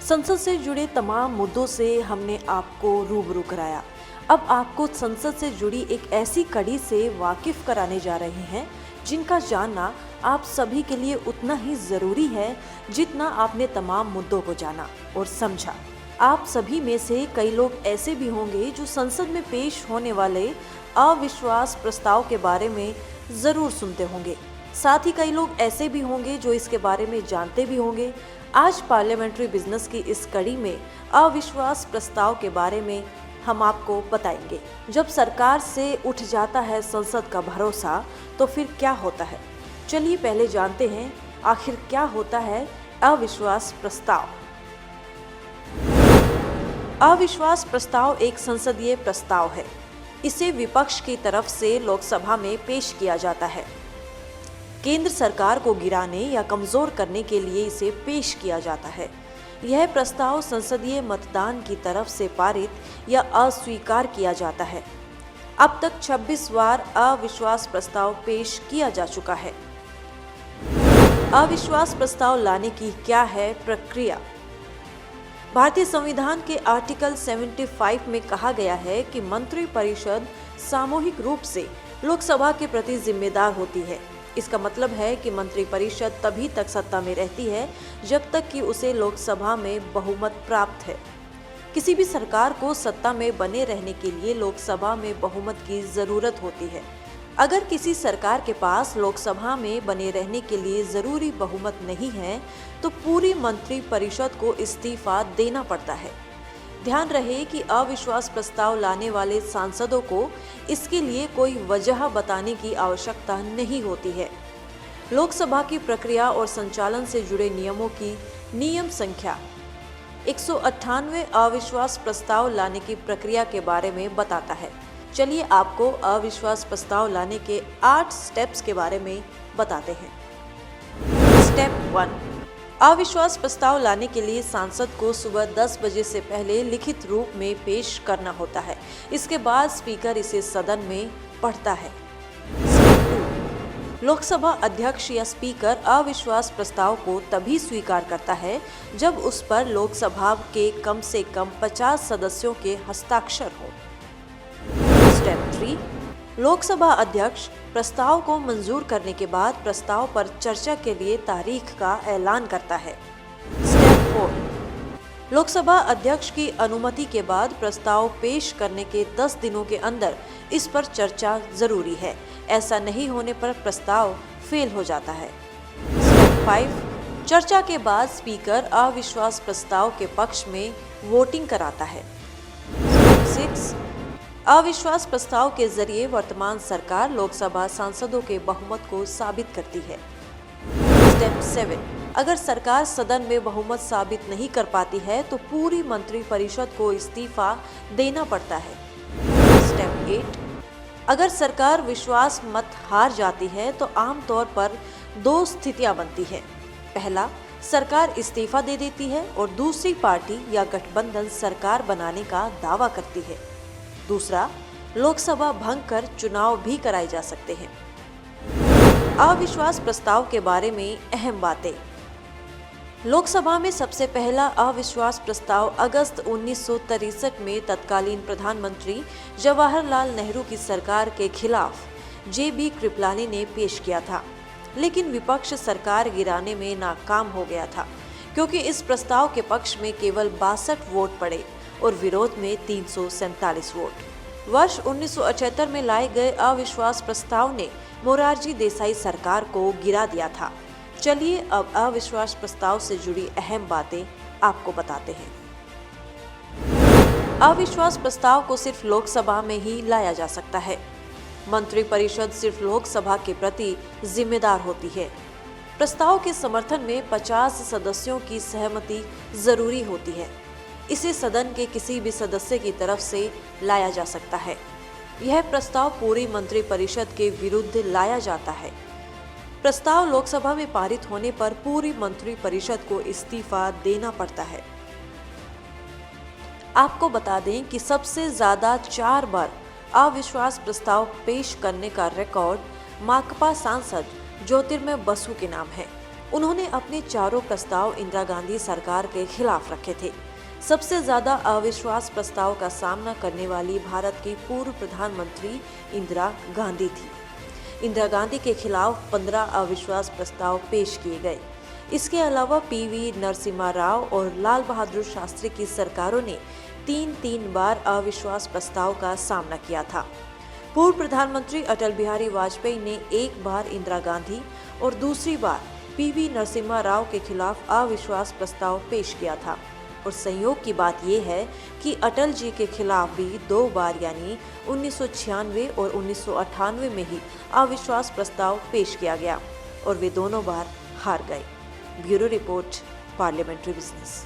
संसद से जुड़े तमाम मुद्दों से हमने आपको रूबरू कराया। अब आपको संसद से जुड़ी एक ऐसी कड़ी से वाकिफ कराने जा रहे हैं जिनका जानना आप सभी के लिए उतना ही जरूरी है जितना आपने तमाम मुद्दों को जाना और समझा। आप सभी में से कई लोग ऐसे भी होंगे जो संसद में पेश होने वाले अविश्वास प्रस्ताव के बारे में जरूर सुनते होंगे। साथ ही कई लोग ऐसे भी होंगे जो इसके बारे में जानते भी होंगे। आज पार्लियामेंट्री बिजनेस की इस कड़ी में अविश्वास प्रस्ताव के बारे में हम आपको बताएंगे। जब सरकार से उठ जाता है संसद का भरोसा तो फिर क्या होता है, चलिए पहले जानते हैं आखिर क्या होता है अविश्वास प्रस्ताव। अविश्वास प्रस्ताव एक संसदीय प्रस्ताव है। इसे विपक्ष की तरफ से लोकसभा में पेश किया जाता है। केंद्र सरकार को गिराने या कमजोर करने के लिए इसे पेश किया जाता है। यह प्रस्ताव संसदीय मतदान की तरफ से पारित या अस्वीकार किया जाता है। अब तक 26 बार अविश्वास प्रस्ताव पेश किया जा चुका है। अविश्वास प्रस्ताव लाने की क्या है प्रक्रिया? भारतीय संविधान के आर्टिकल 75 में कहा गया है कि मंत्रिपरिषद सामूहिक रूप से लोकसभा के प्रति जिम्मेदार होती है। इसका मतलब है कि मंत्रिपरिषद तभी तक सत्ता में रहती है जब तक कि उसे लोकसभा में बहुमत प्राप्त है। किसी भी सरकार को सत्ता में बने रहने के लिए लोकसभा में बहुमत की जरूरत होती है। अगर किसी सरकार के पास लोकसभा में बने रहने के लिए जरूरी बहुमत नहीं है तो पूरी मंत्रिपरिषद को इस्तीफा देना पड़ता है। ध्यान रहे कि अविश्वास प्रस्ताव लाने वाले सांसदों को इसके लिए कोई वजह बताने की आवश्यकता नहीं होती है। लोकसभा की प्रक्रिया और संचालन से जुड़े नियमों की नियम संख्या 198 अविश्वास प्रस्ताव लाने की प्रक्रिया के बारे में बताता है। चलिए आपको अविश्वास प्रस्ताव लाने के 8 स्टेप्स के बारे में बताते हैं। स्टेप 1, अविश्वास प्रस्ताव लाने के लिए सांसद को सुबह 10 बजे से पहले लिखित रूप में पेश करना होता है। इसके बाद स्पीकर इसे सदन में पढ़ता है। लोकसभा अध्यक्ष या स्पीकर अविश्वास प्रस्ताव को तभी स्वीकार करता है जब उस पर लोकसभा के कम से कम 50 सदस्यों के हस्ताक्षर हो। स्टेप 3, लोकसभा अध्यक्ष प्रस्ताव को मंजूर करने के बाद प्रस्ताव पर चर्चा के लिए तारीख का ऐलान करता है। स्टेप 4, लोकसभा अध्यक्ष की अनुमति के बाद प्रस्ताव पेश करने के 10 दिनों के अंदर इस पर चर्चा जरूरी है। ऐसा नहीं होने पर प्रस्ताव फेल हो जाता है। स्टेप 5, चर्चा के बाद स्पीकर अविश्वास प्रस्ताव के पक्ष में वोटिंग कराता है। स्टेप 6, अविश्वास प्रस्ताव के जरिए वर्तमान सरकार लोकसभा सांसदों के बहुमत को साबित करती है। स्टेप 7, अगर सरकार सदन में बहुमत साबित नहीं कर पाती है तो पूरी मंत्रिपरिषद को इस्तीफा देना पड़ता है। स्टेप 8, अगर सरकार विश्वास मत हार जाती है तो आमतौर पर 2 स्थितियां बनती है। पहला, सरकार इस्तीफा दे देती है और दूसरी पार्टी या गठबंधन सरकार बनाने का दावा करती है। दूसरा, लोकसभा भंग कर चुनाव भी कराए जा सकते हैं। अविश्वास प्रस्ताव के बारे में अहम बातें। लोकसभा में सबसे पहला अविश्वास प्रस्ताव अगस्त 1963 में तत्कालीन प्रधानमंत्री जवाहरलाल नेहरू की सरकार के खिलाफ JB कृपलानी ने पेश किया था, लेकिन विपक्ष सरकार गिराने में नाकाम हो गया था क्योंकि इस प्रस्ताव के पक्ष में केवल 62 वोट पड़े और विरोध में 347 वोट। वर्ष 1978 में लाए गए अविश्वास प्रस्ताव ने मोरारजी देसाई सरकार को गिरा दिया था। चलिए अब अविश्वास प्रस्ताव से जुड़ी अहम बातें आपको बताते हैं। अविश्वास प्रस्ताव को सिर्फ लोकसभा में ही लाया जा सकता है। मंत्रिपरिषद सिर्फ लोकसभा के प्रति जिम्मेदार होती है। प्रस्ताव के समर्थन में 50 सदस्यों की सहमति जरूरी होती है। इसे सदन के किसी भी सदस्य की तरफ से लाया जा सकता है। यह प्रस्ताव पूरी मंत्रिपरिषद के विरुद्ध लाया जाता है। प्रस्ताव लोकसभा में पारित होने पर पूरी मंत्रिपरिषद को इस्तीफा देना पड़ता है। आपको बता दें कि सबसे ज्यादा 4 बार अविश्वास प्रस्ताव पेश करने का रिकॉर्ड माकपा सांसद ज्योतिर्मय बसु के नाम है। उन्होंने अपने चारों प्रस्ताव इंदिरा गांधी सरकार के खिलाफ रखे थे। सबसे ज्यादा अविश्वास प्रस्ताव का सामना करने वाली भारत की पूर्व प्रधानमंत्री इंदिरा गांधी थी। इंदिरा गांधी के खिलाफ 15 अविश्वास प्रस्ताव पेश किए गए। इसके अलावा पीवी नरसिम्हा राव और लाल बहादुर शास्त्री की सरकारों ने तीन बार अविश्वास प्रस्ताव का सामना किया था। पूर्व प्रधानमंत्री अटल बिहारी वाजपेयी ने एक बार इंदिरा गांधी और दूसरी बार पीवी नरसिम्हा राव के खिलाफ अविश्वास प्रस्ताव पेश किया था। और संयोग की बात यह है कि अटल जी के खिलाफ भी 2 बार यानी 1996 और 1998 में ही अविश्वास प्रस्ताव पेश किया गया और वे दोनों बार हार गए। Bureau report, parliamentary business.